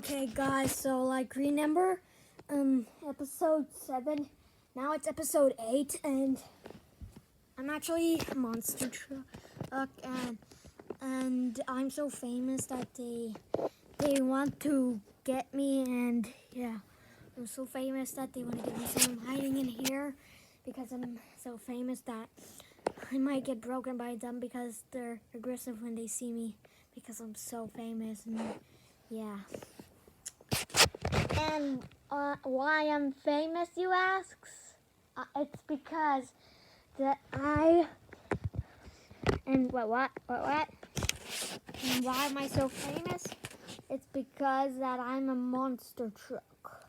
Okay, guys, so remember episode 7? Now it's episode 8, and I'm actually a monster truck, and I'm so famous that they want to get me, and yeah, I'm so famous that they want to get me, so I'm hiding in here because I'm so famous that I might get broken by them because they're aggressive when they see me because I'm so famous, and yeah. And why I'm famous, you ask? It's because that and what? And why am I so famous? It's because that I'm a monster truck.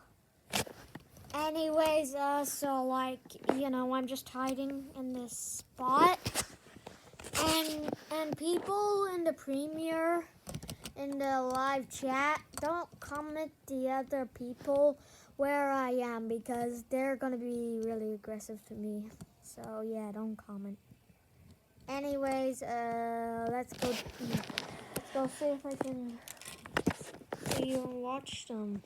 Anyways, so I'm just hiding in this spot, and people in the premiere, in the live chat, don't comment the other people where I am because they're gonna be really aggressive to me. So yeah, don't comment. Anyways, let's go see if I can see you and watch them.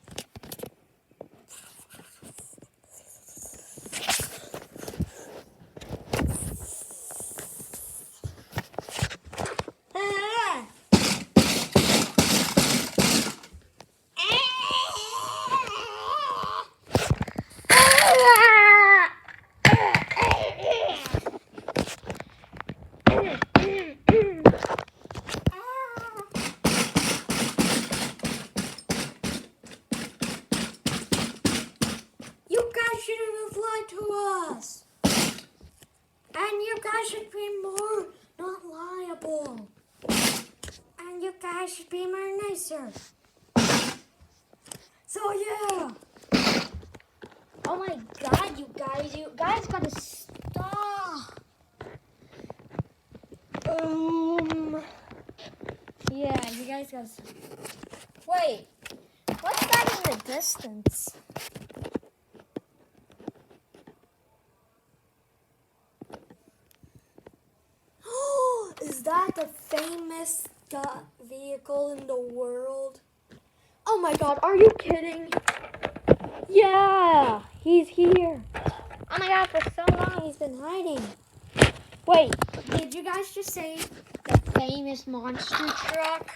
You guys shouldn't have lied to us. And you guys should be more not liable. And you guys should be more nicer. So yeah. Oh my god, you guys gotta stop. Yeah, you guys gotta stop. Wait, what's that in the distance? Is that the famous vehicle in the world? Oh my god, are you kidding? Yeah, he's here. Oh my god, for so long he's been hiding. Wait, did you guys just say the famous monster truck?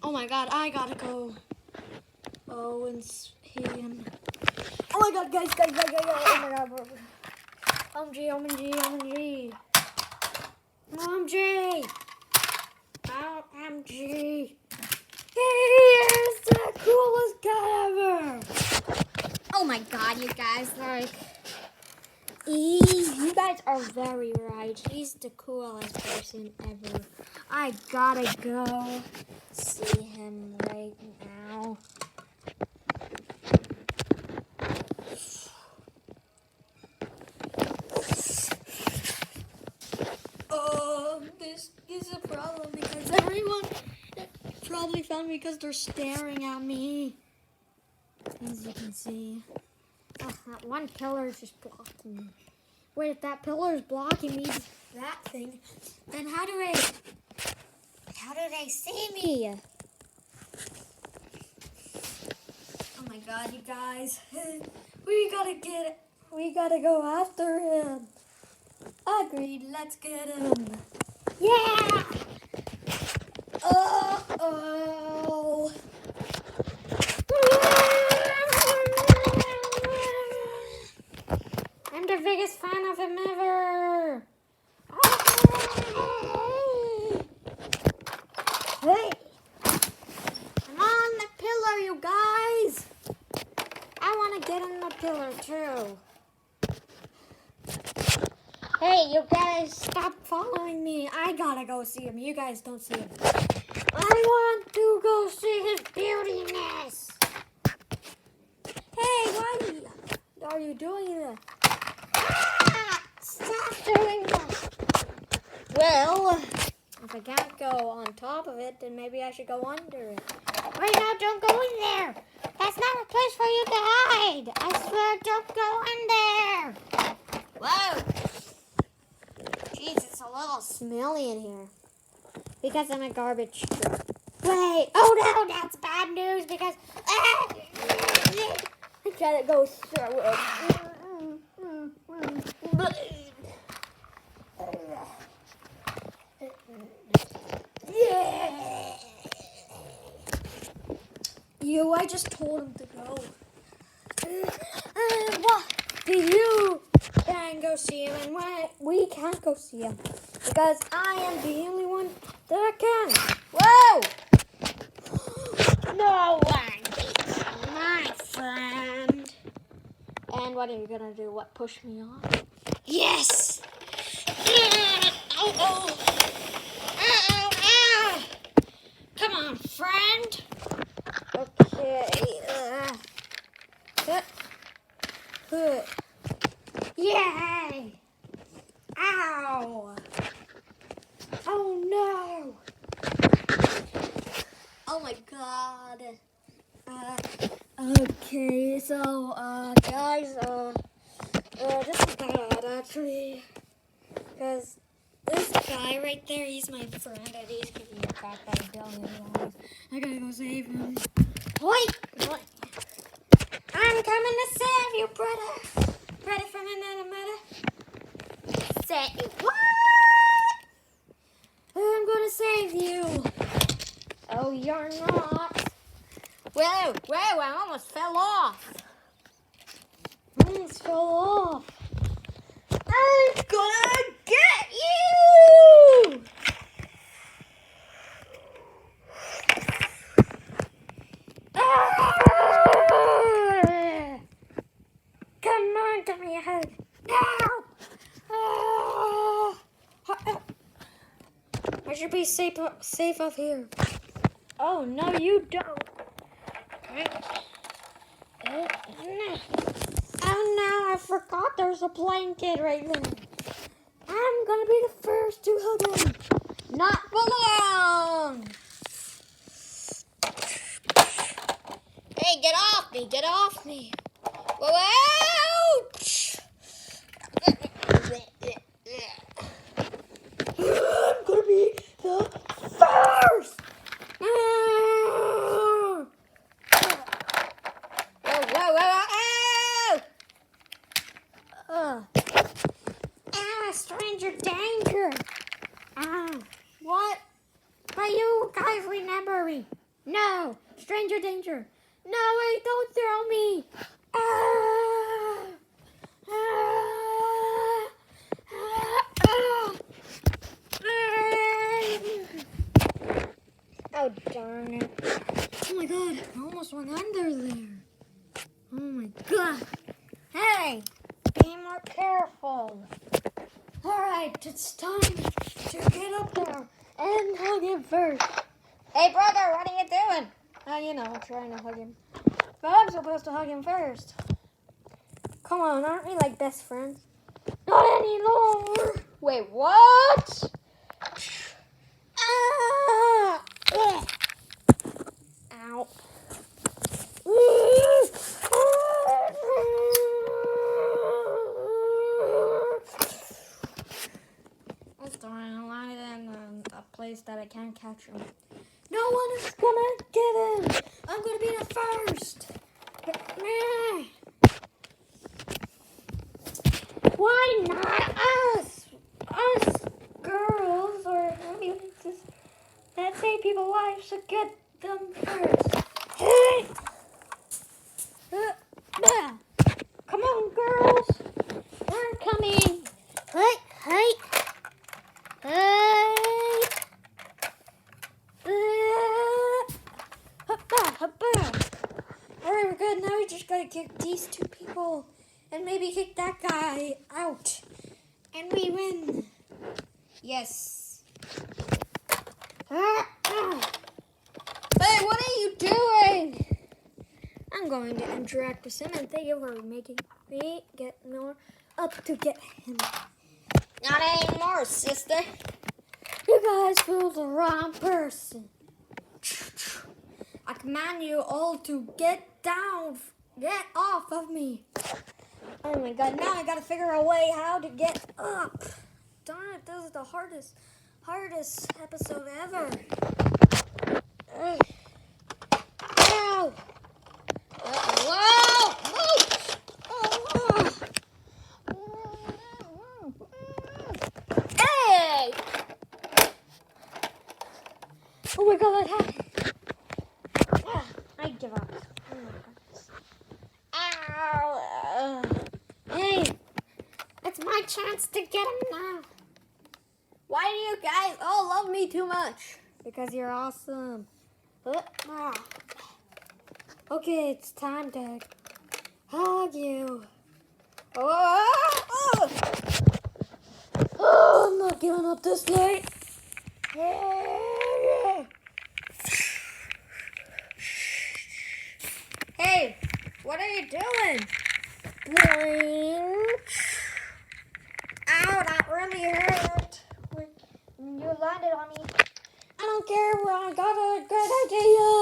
Oh my god, I gotta go. Oh, and see him. Oh my god, guys. Oh my god. OMG. OMG. He is the coolest guy ever. Oh my god, you guys, you guys are very right. He's the coolest person ever. I gotta go see him right now. This is a problem because everyone probably found me because they're staring at me. As you can see. Oh, that one pillar is just blocking me. Wait, if that pillar is blocking me, that thing, then how do they see me? Oh my god, you guys. We gotta go after him. Agreed, let's get him. Yeah! Uh-oh. I'm the biggest fan of him ever. Hey, I'm on the pillar, you guys. I want to get on the pillar too. Hey, you guys, stop following me. I gotta go see him. You guys don't see him. I want to go see his beautiness. Hey, why are you doing that? Stop doing that. Well, if I can't go on top of it, then maybe I should go under it. Wait, no, don't go in there. That's not a place for you to hide. I swear, don't go in there. Whoa. Jeez, it's a little smelly in here. Because I'm a garbage truck. Wait. Oh no, that's bad news because I gotta go through it. Yeah. I just told him to go. What? You can go see him, and we can't go see him because I am the only one that can. Whoa! No one beats my friend. And what are you gonna do? What, push me off? Yes! Oh. Come on, friend. Okay. Yay! Ow! Oh no! Oh my god. Okay, so, guys, this is bad, actually, because this guy right there, he's my friend, and he's getting attacked by $1 billion. I gotta go save him. Wait! I'm coming to save you, brother! Brother from another mother. Say what? I'm gonna save you. Oh, you're not. Whoa, I almost fell off. I'm gonna get you! Come on, give me a hug. No! I should be safe up here. Oh, no, you don't. Oh no, I forgot there's a blanket right there. I'm gonna be the first to hug him. Not for long. Hey, get off me. Whoa! I'm gonna be the first. Stranger danger. What? But you guys remember me. No, stranger danger. No, wait, don't throw me. Oh, darn it. Oh my god, I almost went under there. Oh my god. Hey, be more careful. Alright, it's time to get up there and hug him first. Hey brother, what are you doing? I'm trying to hug him. But I'm supposed to hug him first. Come on, aren't we like best friends? Not anymore! Wait, what? Ow. A place that I can't catch him. No one is gonna get him. I'm gonna be the first. Why not us? Us girls or audiences that say people lives should get them first. Hey! Come on, girls. We're coming. Hey. Alright, we're good. Now we just gotta kick these two people and maybe kick that guy out. And we win. Yes. Hey, what are you doing? I'm going to interact with him and thank you for making me get more up to get him. Not anymore, sister. You guys feel the wrong person. I command you all to get down. Get off of me. Oh my god, now I gotta figure a way how to get up. Darn it, this is the hardest episode ever. Ow! Whoa! Hey! Oh my god, what happened? I give up. Oh my goodness. Ow! Hey! It's my chance to get him now. Why do you guys all love me too much? Because you're awesome. Okay, it's time to hug you. Oh, I'm not giving up this night. Hey, what are you doing? Ow, that really hurt. You landed on me. I don't care. I got a good idea.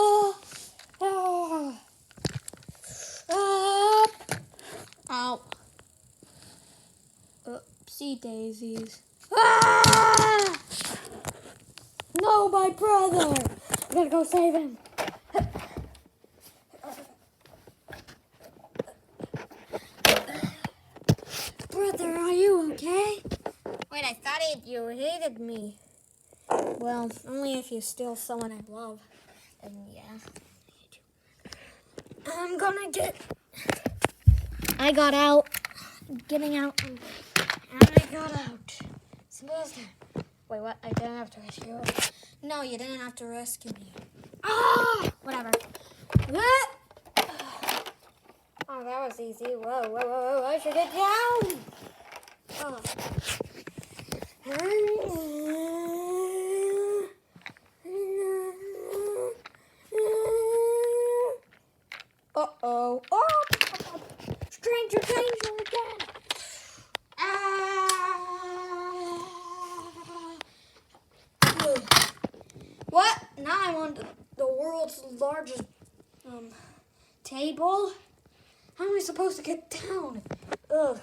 Ow. Oopsie daisies. Ah! No, my brother. I gotta go save him. Brother, are you okay? Wait, I thought you hated me. Well, only if you steal someone I love. Then yeah. I'm gonna get... I got out. Getting out. And I got out. Wait, what? I didn't have to rescue you. No, you didn't have to rescue me. Ah! Whatever. Oh, that was easy. Whoa. I should get down. Oh. Uh-oh. Oh! Stranger danger again. What? Now I'm on the world's largest table? How am I supposed to get down? Ugh.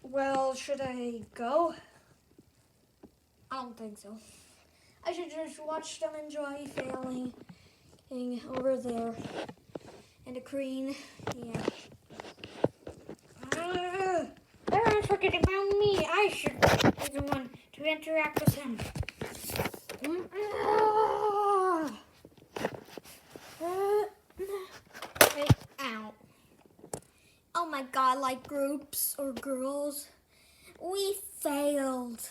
Well, should I go? I don't think so. I should just watch them enjoy failing over there. And a crane. Yeah. Everyone's forgetting about me. I should be the one to interact with him. Ow. Oh my god, like groups or girls. We failed.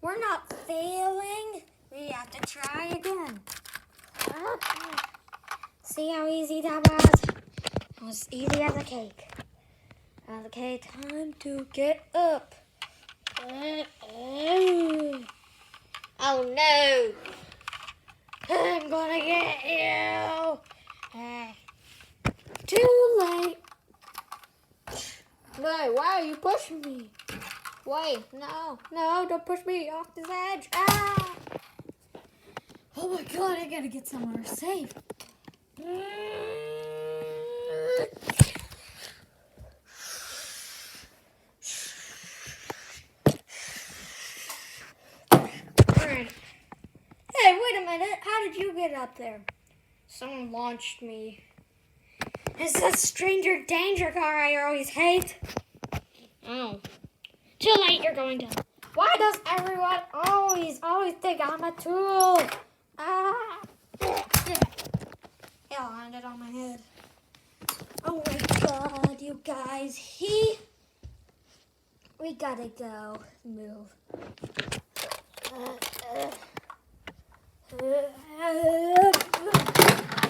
We're not failing. We have to try again. See how easy that was? It was easy as a cake. Okay, time to get up. Oh no! I'm gonna get you! Too late! No, why are you pushing me? Wait, no, don't push me off this edge. Ah! Oh my god, I gotta get somewhere safe. Hey, wait a minute. How did you get up there? Someone launched me. It's that stranger danger car I always hate. Oh. Too late, you're going down. Why does everyone always think I'm a tool? Ah. It landed on my head. Oh my god, you guys. We gotta go. Move.